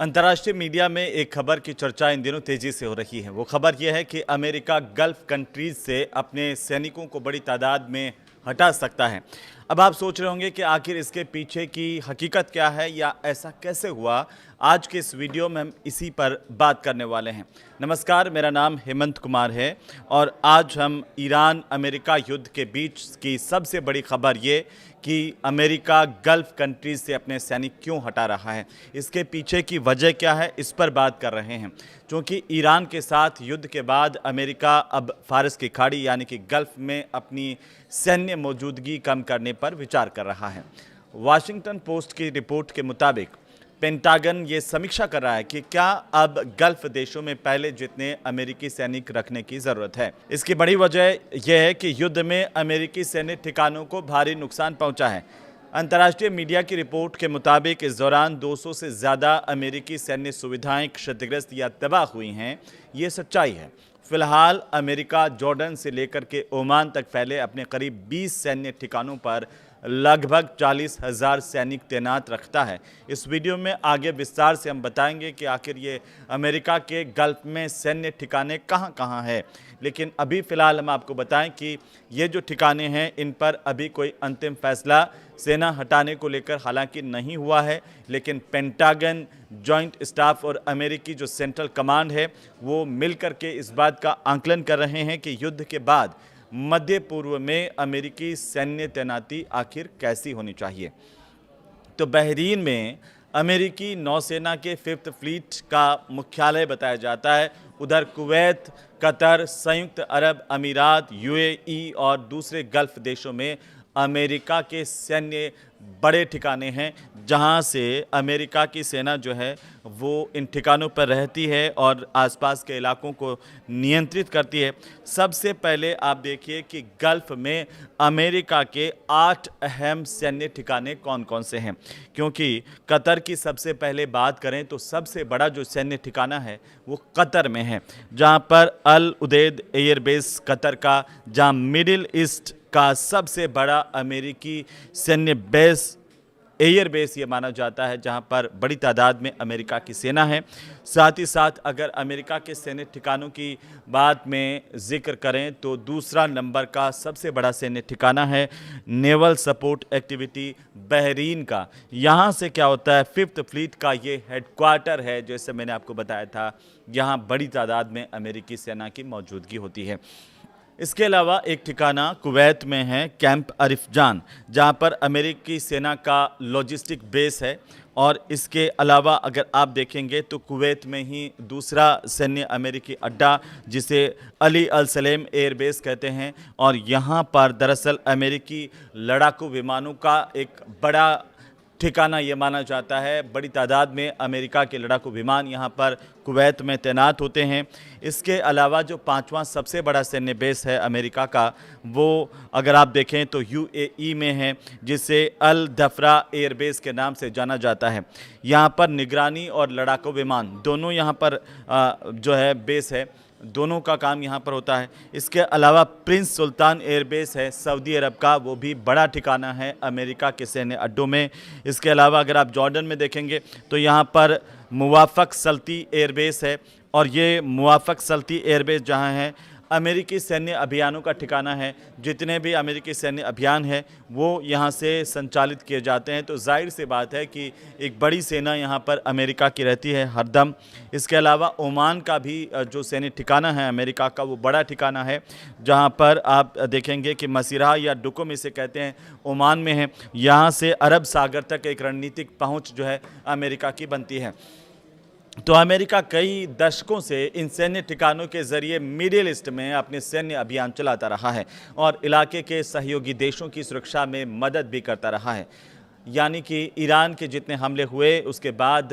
अंतर्राष्ट्रीय मीडिया में एक खबर की चर्चा इन दिनों तेजी से हो रही है। वो खबर यह है कि अमेरिका गल्फ कंट्रीज से अपने सैनिकों को बड़ी तादाद में हटा सकता है। अब आप सोच रहे होंगे कि आखिर इसके पीछे की हकीकत क्या है या ऐसा कैसे हुआ। आज के इस वीडियो में हम इसी पर बात करने वाले हैं। नमस्कार, मेरा नाम हेमंत कुमार है और आज हम ईरान अमेरिका युद्ध के बीच की सबसे बड़ी खबर ये कि अमेरिका गल्फ कंट्रीज से अपने सैनिक क्यों हटा रहा है, इसके पीछे की वजह क्या है, इस पर बात कर रहे हैं। क्योंकि ईरान के साथ युद्ध के बाद अमेरिका अब फारस की खाड़ी यानी कि गल्फ में अपनी सैन्य मौजूदगी कम करने पर विचार कर रहा है। वाशिंगटन पोस्ट की रिपोर्ट के मुताबिक पेंटागन ये समीक्षा कर रहा है कि क्या अब गल्फ देशों में पहले जितने अमेरिकी सैनिक रखने की जरूरत है। इसकी बड़ी वजह यह है कि युद्ध में अमेरिकी सैन्य ठिकानों को भारी नुकसान पहुंचा है। अंतर्राष्ट्रीय मीडिया की रिपोर्ट के मुताबिक इस दौरान 200 से ज़्यादा अमेरिकी सैन्य सुविधाएं क्षतिग्रस्त या तबाह हुई हैं। ये सच्चाई है। फिलहाल अमेरिका जॉर्डन से लेकर के ओमान तक फैले अपने करीब 20 सैन्य ठिकानों पर लगभग 40,000 सैनिक तैनात रखता है। इस वीडियो में आगे विस्तार से हम बताएंगे कि आखिर ये अमेरिका के गल्फ में सैन्य ठिकाने कहाँ है। लेकिन अभी फ़िलहाल हम आपको बताएं कि ये जो ठिकाने हैं इन पर अभी कोई अंतिम फैसला सेना हटाने को लेकर हालांकि नहीं हुआ है, लेकिन पेंटागन, जॉइंट स्टाफ और अमेरिकी जो सेंट्रल कमांड है वो मिलकर के इस बात का आकलन कर रहे हैं कि युद्ध के बाद मध्य पूर्व में अमेरिकी सैन्य तैनाती आखिर कैसी होनी चाहिए। तो बहरीन में अमेरिकी नौसेना के 5th फ्लीट का मुख्यालय बताया जाता है। उधर कुवैत, कतर, संयुक्त अरब अमीरात, यूएई और दूसरे गल्फ देशों में अमेरिका के सैन्य बड़े ठिकाने हैं जहां से अमेरिका की सेना जो है वो इन ठिकानों पर रहती है और आसपास के इलाकों को नियंत्रित करती है। सबसे पहले आप देखिए कि गल्फ में अमेरिका के 8 अहम सैन्य ठिकाने कौन कौन से हैं। क्योंकि कतर की सबसे पहले बात करें तो सबसे बड़ा जो सैन्य ठिकाना है वो कतर में है, जहां पर अल उदैद एयरबेस कतर का, जहां मिडिल ईस्ट का सबसे बड़ा अमेरिकी सैन्य बेस एयरबेस ये माना जाता है, जहां पर बड़ी तादाद में अमेरिका की सेना है। साथ ही साथ अगर अमेरिका के सैन्य ठिकानों की बात में जिक्र करें तो दूसरा नंबर का सबसे बड़ा सैन्य ठिकाना है नेवल सपोर्ट एक्टिविटी बहरीन का। यहां से क्या होता है, 5th फ्लीट का ये हेडक्वार्टर है। जैसे मैंने आपको बताया था, यहां बड़ी तादाद में अमेरिकी सेना की मौजूदगी होती है। इसके अलावा एक ठिकाना कुवैत में है, कैंप अरिफजान, जहां पर अमेरिकी सेना का लॉजिस्टिक बेस है। और इसके अलावा अगर आप देखेंगे तो कुवैत में ही दूसरा सैन्य अमेरिकी अड्डा जिसे अली अल सलेम एयरबेस कहते हैं, और यहां पर दरअसल अमेरिकी लड़ाकू विमानों का एक बड़ा ठिकाना ये माना जाता है। बड़ी तादाद में अमेरिका के लड़ाकू विमान यहाँ पर कुवैत में तैनात होते हैं। इसके अलावा जो 5वां सबसे बड़ा सैन्य बेस है अमेरिका का, वो अगर आप देखें तो यूएई में है, जिसे अल दफरा एयरबेस के नाम से जाना जाता है। यहाँ पर निगरानी और लड़ाकू विमान दोनों यहाँ पर जो है बेस है, दोनों का काम यहाँ पर होता है। इसके अलावा प्रिंस सुल्तान एयरबेस है सऊदी अरब का, वो भी बड़ा ठिकाना है अमेरिका के सैन्य अड्डों में। इसके अलावा अगर आप जॉर्डन में देखेंगे तो यहाँ पर मुवाफ़क़ सल्ती एयरबेस है, और ये मुवाफ़क़ सल्ती एयरबेस जहाँ है अमेरिकी सैन्य अभियानों का ठिकाना है। जितने भी अमेरिकी सैन्य अभियान है वो यहाँ से संचालित किए जाते हैं। तो जाहिर सी बात है कि एक बड़ी सेना यहाँ पर अमेरिका की रहती है हरदम। इसके अलावा ओमान का भी जो सैन्य ठिकाना है अमेरिका का, वो बड़ा ठिकाना है, जहाँ पर आप देखेंगे कि मसीरा या डुकोम इसे कहते हैं, ओमान में है। यहाँ से अरब सागर तक एक रणनीतिक पहुँच जो है अमेरिका की बनती है। तो अमेरिका कई दशकों से इन सैन्य ठिकानों के जरिए मिडिल ईस्ट में अपने सैन्य अभियान चलाता रहा है और इलाके के सहयोगी देशों की सुरक्षा में मदद भी करता रहा है। यानी कि ईरान के जितने हमले हुए उसके बाद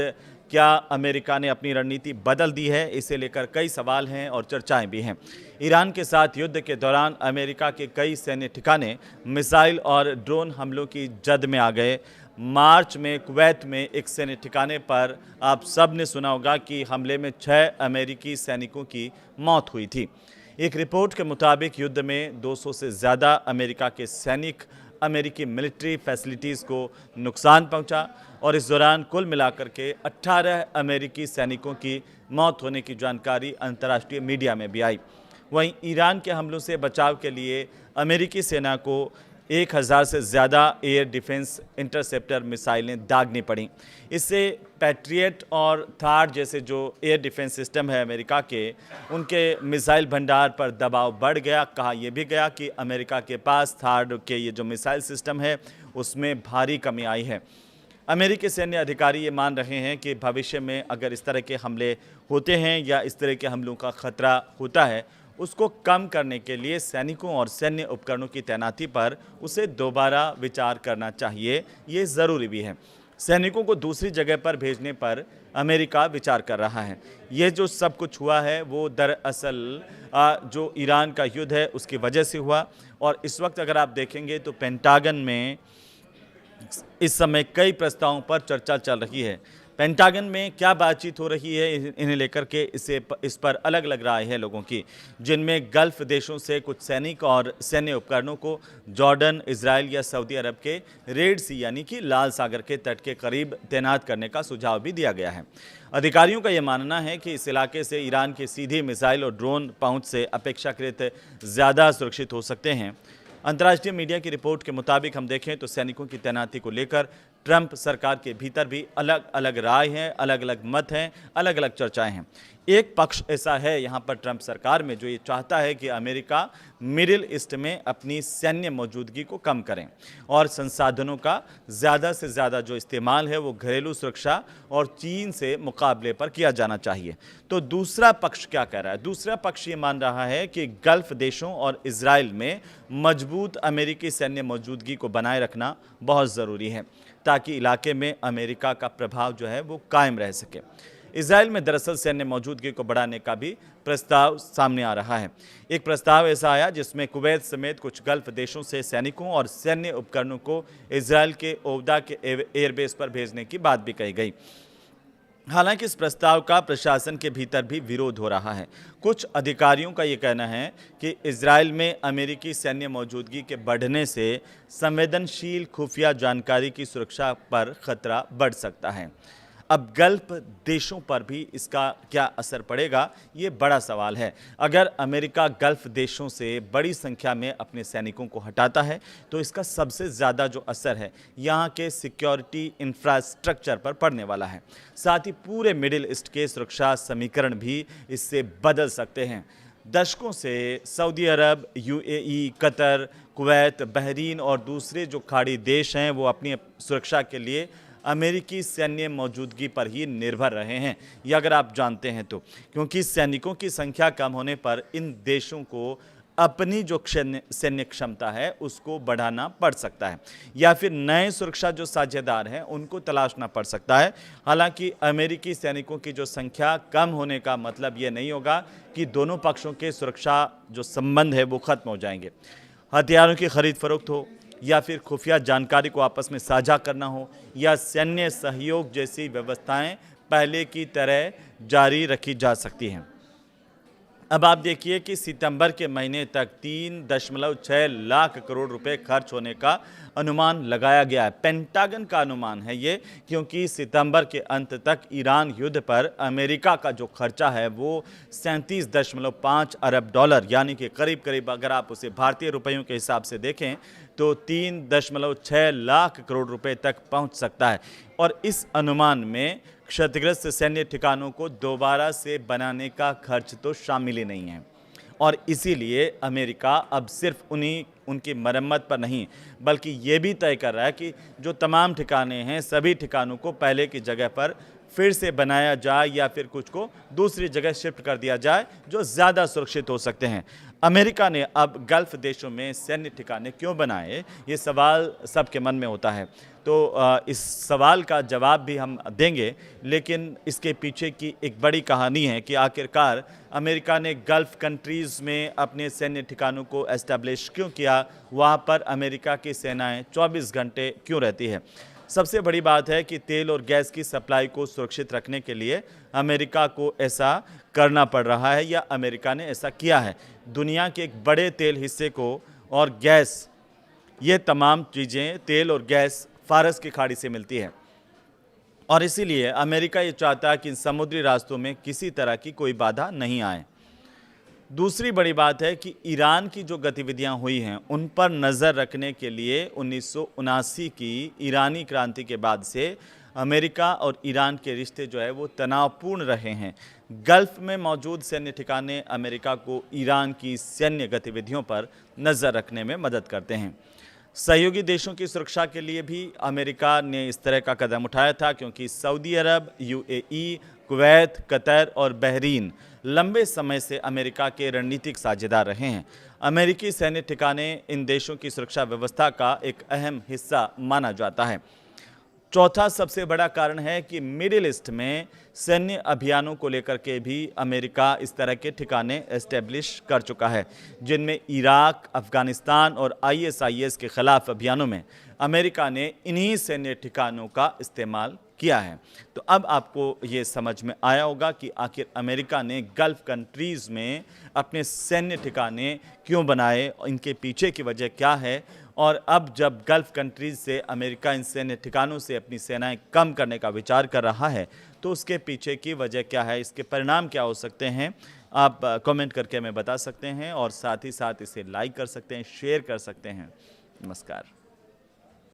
क्या अमेरिका ने अपनी रणनीति बदल दी है, इसे लेकर कई सवाल हैं और चर्चाएं भी हैं। ईरान के साथ युद्ध के दौरान अमेरिका के कई सैन्य ठिकाने मिसाइल और ड्रोन हमलों की जद में आ गए। मार्च में कुवैत में एक सैन्य ठिकाने पर आप सब ने सुना होगा कि हमले में 6 अमेरिकी सैनिकों की मौत हुई थी। एक रिपोर्ट के मुताबिक युद्ध में 200 से ज़्यादा अमेरिका के सैनिक अमेरिकी मिलिट्री फैसिलिटीज़ को नुकसान पहुंचा और इस दौरान कुल मिलाकर के 18 अमेरिकी सैनिकों की मौत होने की जानकारी अंतर्राष्ट्रीय मीडिया में भी आई। वहीं ईरान के हमलों से बचाव के लिए अमेरिकी सेना को 1000 से ज़्यादा एयर डिफेंस इंटरसेप्टर मिसाइलें दागनी पड़ी। इससे पैट्रियट और थार जैसे जो एयर डिफेंस सिस्टम है अमेरिका के, उनके मिसाइल भंडार पर दबाव बढ़ गया। कहा यह भी गया कि अमेरिका के पास थार के ये जो मिसाइल सिस्टम है उसमें भारी कमी आई है। अमेरिकी सैन्य अधिकारी ये मान रहे हैं कि भविष्य में अगर इस तरह के हमले होते हैं या इस तरह के हमलों का खतरा होता है, उसको कम करने के लिए सैनिकों और सैन्य उपकरणों की तैनाती पर उसे दोबारा विचार करना चाहिए। ये ज़रूरी भी है। सैनिकों को दूसरी जगह पर भेजने पर अमेरिका विचार कर रहा है। ये जो सब कुछ हुआ है वो दरअसल जो ईरान का युद्ध है उसकी वजह से हुआ। और इस वक्त अगर आप देखेंगे तो पेंटागन में इस समय कई प्रस्तावों पर चर्चा चल रही है। पेंटागन में क्या बातचीत हो रही है इन्हें लेकर के इस पर अलग अलग राय है लोगों की, जिनमें गल्फ देशों से कुछ सैनिक और सैन्य उपकरणों को जॉर्डन, इजराइल या सऊदी अरब के रेड सी यानी कि लाल सागर के तट के करीब तैनात करने का सुझाव भी दिया गया है। अधिकारियों का यह मानना है कि इस इलाके से ईरान की सीधी मिसाइल और ड्रोन पहुंच से अपेक्षाकृत ज़्यादा सुरक्षित हो सकते हैं। अंतर्राष्ट्रीय मीडिया की रिपोर्ट के मुताबिक हम देखें तो सैनिकों की तैनाती को लेकर ट्रंप सरकार के भीतर भी अलग अलग राय हैं, अलग अलग मत हैं, अलग अलग चर्चाएं हैं। एक पक्ष ऐसा है यहाँ पर ट्रंप सरकार में जो ये चाहता है कि अमेरिका मिडिल ईस्ट में अपनी सैन्य मौजूदगी को कम करें और संसाधनों का ज़्यादा से ज़्यादा जो इस्तेमाल है वो घरेलू सुरक्षा और चीन से मुकाबले पर किया जाना चाहिए। तो दूसरा पक्ष क्या कह रहा है? दूसरा पक्ष ये मान रहा है कि गल्फ देशों और इजराइल में मजबूत अमेरिकी सैन्य मौजूदगी को बनाए रखना बहुत ज़रूरी है ताकि इलाके में अमेरिका का प्रभाव जो है वो कायम रह सके। इजराइल में दरअसल सैन्य मौजूदगी को बढ़ाने का भी प्रस्ताव सामने आ रहा है। एक प्रस्ताव ऐसा आया जिसमें कुवैत समेत कुछ गल्फ देशों से सैनिकों और सैन्य उपकरणों को इजराइल के ओवदा के एयरबेस पर भेजने की बात भी कही गई। हालांकि इस प्रस्ताव का प्रशासन के भीतर भी विरोध हो रहा है। कुछ अधिकारियों का ये कहना है कि इजराइल में अमेरिकी सैन्य मौजूदगी के बढ़ने से संवेदनशील खुफिया जानकारी की सुरक्षा पर खतरा बढ़ सकता है। अब गल्फ देशों पर भी इसका क्या असर पड़ेगा, ये बड़ा सवाल है। अगर अमेरिका गल्फ देशों से बड़ी संख्या में अपने सैनिकों को हटाता है तो इसका सबसे ज़्यादा जो असर है यहाँ के सिक्योरिटी इंफ्रास्ट्रक्चर पर पड़ने वाला है। साथ ही पूरे मिडिल ईस्ट के सुरक्षा समीकरण भी इससे बदल सकते हैं। दशकों से सऊदी अरब, यूएई, कतर, कुवैत, बहरीन और दूसरे जो खाड़ी देश हैं वो अपनी सुरक्षा के लिए अमेरिकी सैन्य मौजूदगी पर ही निर्भर रहे हैं, ये अगर आप जानते हैं तो, क्योंकि सैनिकों की संख्या कम होने पर इन देशों को अपनी जो सैन्य क्षमता है उसको बढ़ाना पड़ सकता है या फिर नए सुरक्षा जो साझेदार हैं उनको तलाशना पड़ सकता है। हालांकि अमेरिकी सैनिकों की जो संख्या कम होने का मतलब ये नहीं होगा कि दोनों पक्षों के सुरक्षा जो संबंध है वो खत्म हो जाएंगे। हथियारों की खरीद फरोख्त हो या फिर खुफिया जानकारी को आपस में साझा करना हो या सैन्य सहयोग जैसी व्यवस्थाएं पहले की तरह जारी रखी जा सकती हैं। अब आप देखिए कि सितंबर के महीने तक 3.6 लाख करोड़ रुपए खर्च होने का अनुमान लगाया गया है। पेंटागन का अनुमान है ये, क्योंकि सितंबर के अंत तक ईरान युद्ध पर अमेरिका का जो खर्चा है वो 37.5 अरब डॉलर यानी कि करीब करीब अगर आप उसे भारतीय रुपयों के हिसाब से देखें तो 3.6 लाख करोड़ रुपए तक पहुंच सकता है। और इस अनुमान में क्षतिग्रस्त सैन्य ठिकानों को दोबारा से बनाने का खर्च तो शामिल ही नहीं है और इसीलिए अमेरिका अब सिर्फ उनकी मरम्मत पर नहीं बल्कि ये भी तय कर रहा है कि जो तमाम ठिकाने हैं सभी ठिकानों को पहले की जगह पर फिर से बनाया जाए या फिर कुछ को दूसरी जगह शिफ्ट कर दिया जाए जो ज़्यादा सुरक्षित हो सकते हैं। अमेरिका ने अब गल्फ देशों में सैन्य ठिकाने क्यों बनाए, ये सवाल सबके मन में होता है। तो इस सवाल का जवाब भी हम देंगे, लेकिन इसके पीछे की एक बड़ी कहानी है कि आखिरकार अमेरिका ने गल्फ कंट्रीज़ में अपने सैन्य ठिकानों को एस्टैब्लिश क्यों किया, वहाँ पर अमेरिका की सेनाएं 24 घंटे क्यों रहती है। सबसे बड़ी बात है कि तेल और गैस की सप्लाई को सुरक्षित रखने के लिए अमेरिका को ऐसा करना पड़ रहा है या अमेरिका ने ऐसा किया है। दुनिया के एक बड़े तेल हिस्से को और गैस ये तमाम चीज़ें तेल और गैस फ़ारस की खाड़ी से मिलती है और इसीलिए अमेरिका ये चाहता है कि इन समुद्री रास्तों में किसी तरह की कोई बाधा नहीं आए। दूसरी बड़ी बात है कि ईरान की जो गतिविधियां हुई हैं उन पर नज़र रखने के लिए 1979 की ईरानी क्रांति के बाद से अमेरिका और ईरान के रिश्ते जो है वो तनावपूर्ण रहे हैं। गल्फ में मौजूद सैन्य ठिकाने अमेरिका को ईरान की सैन्य गतिविधियों पर नज़र रखने में मदद करते हैं। सहयोगी देशों की सुरक्षा के लिए भी अमेरिका ने इस तरह का कदम उठाया था, क्योंकि सऊदी अरब, यूएई, कुवैत, कतर और बहरीन लंबे समय से अमेरिका के रणनीतिक साझेदार रहे हैं। अमेरिकी सैन्य ठिकाने इन देशों की सुरक्षा व्यवस्था का एक अहम हिस्सा माना जाता है। चौथा सबसे बड़ा कारण है कि मिडिल ईस्ट में सैन्य अभियानों को लेकर के भी अमेरिका इस तरह के ठिकाने एस्टेब्लिश कर चुका है, जिनमें इराक, अफगानिस्तान और आईएसआईएस के खिलाफ अभियानों में अमेरिका ने इन्हीं सैन्य ठिकानों का इस्तेमाल किया है। तो अब आपको ये समझ में आया होगा कि आखिर अमेरिका ने गल्फ कंट्रीज़ में अपने सैन्य ठिकाने क्यों बनाए, इनके पीछे की वजह क्या है, और अब जब गल्फ कंट्रीज से अमेरिका इन सैन्य ठिकानों से अपनी सेनाएं कम करने का विचार कर रहा है तो उसके पीछे की वजह क्या है, इसके परिणाम क्या हो सकते हैं, आप कमेंट करके हमें बता सकते हैं और साथ ही साथ इसे लाइक कर सकते हैं, शेयर कर सकते हैं। नमस्कार।